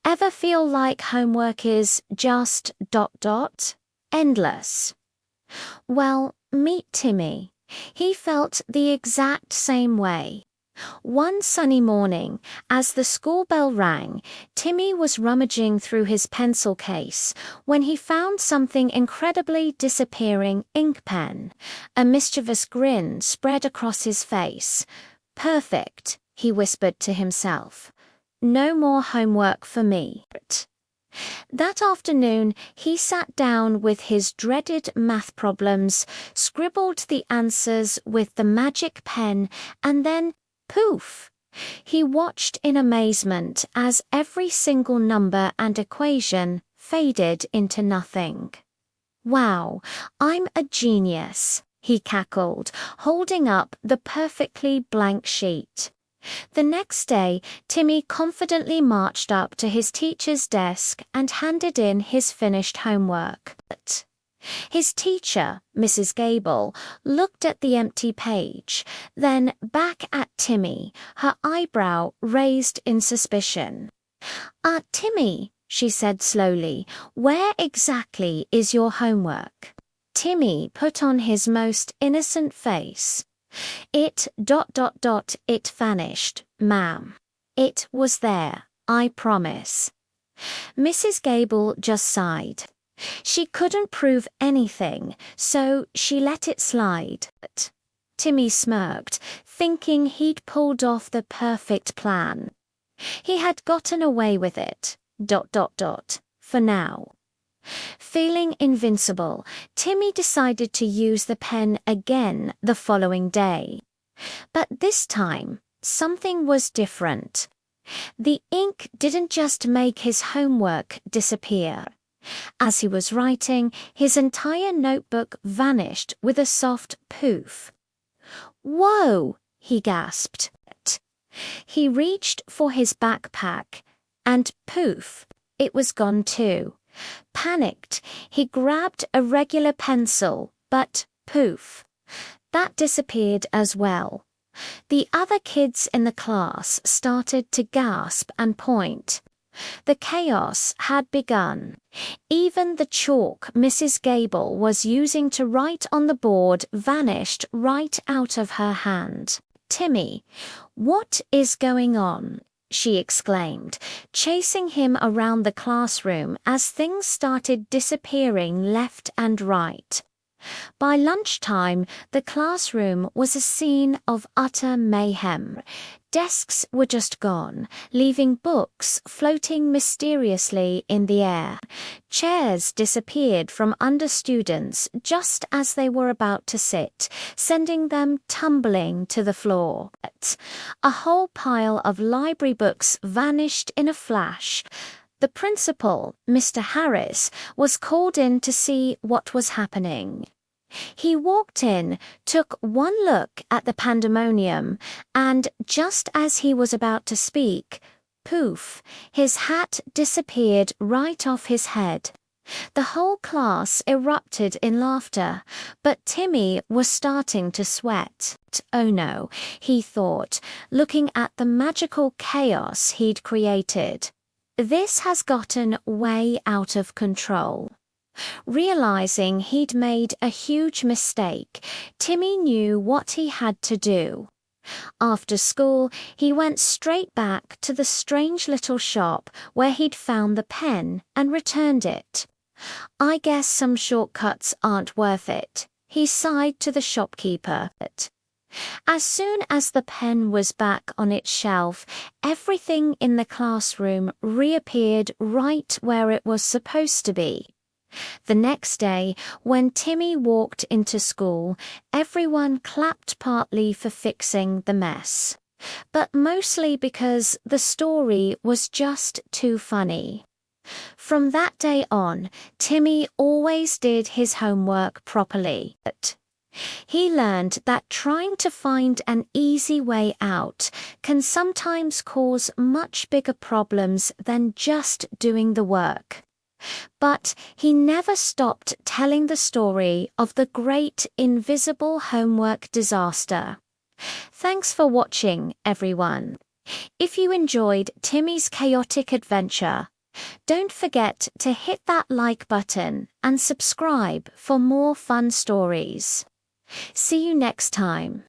Ever feel like homework is just ... endless? Well, meet Timmy. He felt the exact same way. One sunny morning, as the school bell rang, Timmy was rummaging through his pencil case when he found something incredibly disappearing ink pen. A mischievous grin spread across his face. "Perfect," he whispered to himself. "No more homework for me." That afternoon, he sat down with his dreaded math problems, scribbled the answers with the magic pen, and then poof! He watched in amazement as every single number and equation faded into nothing. "Wow, I'm a genius," he cackled, holding up the perfectly blank sheet. The next day, Timmy confidently marched up to his teacher's desk and handed in his finished homework. His teacher, Mrs. Gable, looked at the empty page, then back at Timmy, her eyebrow raised in suspicion. Timmy," she said slowly, "where exactly is your homework?" Timmy put on his most innocent face. It ... it vanished, ma'am. It was there, I promise." Mrs. Gable just sighed. She couldn't prove anything, so she let it slide. Timmy smirked, thinking he'd pulled off the perfect plan. He had gotten away with it ... for now. Feeling invincible, Timmy decided to use the pen again the following day. But this time, something was different. The ink didn't just make his homework disappear. As he was writing, his entire notebook vanished with a soft poof. "Whoa!" he gasped. He reached for his backpack, and poof, it was gone too. Panicked, he grabbed a regular pencil, but poof, that disappeared as well. The other kids in the class started to gasp and point. The chaos had begun. Even the chalk Mrs. Gable was using to write on the board vanished right out of her hand. "Timmy, what is going on?" she exclaimed, chasing him around the classroom as things started disappearing left and right. By lunchtime, the classroom was a scene of utter mayhem. Desks were just gone, leaving books floating mysteriously in the air. Chairs disappeared from under students just as they were about to sit, sending them tumbling to the floor. A whole pile of library books vanished in a flash. The principal, Mr. Harris, was called in to see what was happening. He walked in, took one look at the pandemonium, and just as he was about to speak, poof, his hat disappeared right off his head. The whole class erupted in laughter, but Timmy was starting to sweat. "Oh no," he thought, looking at the magical chaos he'd created. "This has gotten way out of control." Realizing he'd made a huge mistake, Timmy knew what he had to do. After school, he went straight back to the strange little shop where he'd found the pen and returned it. "I guess some shortcuts aren't worth it," he sighed to the shopkeeper. As soon as the pen was back on its shelf, everything in the classroom reappeared right where it was supposed to be. The next day, when Timmy walked into school, everyone clapped partly for fixing the mess, but mostly because the story was just too funny. From that day on, Timmy always did his homework properly. He learned that trying to find an easy way out can sometimes cause much bigger problems than just doing the work. But he never stopped telling the story of the great invisible homework disaster. Thanks for watching, everyone. If you enjoyed Timmy's chaotic adventure, don't forget to hit that like button and subscribe for more fun stories. See you next time.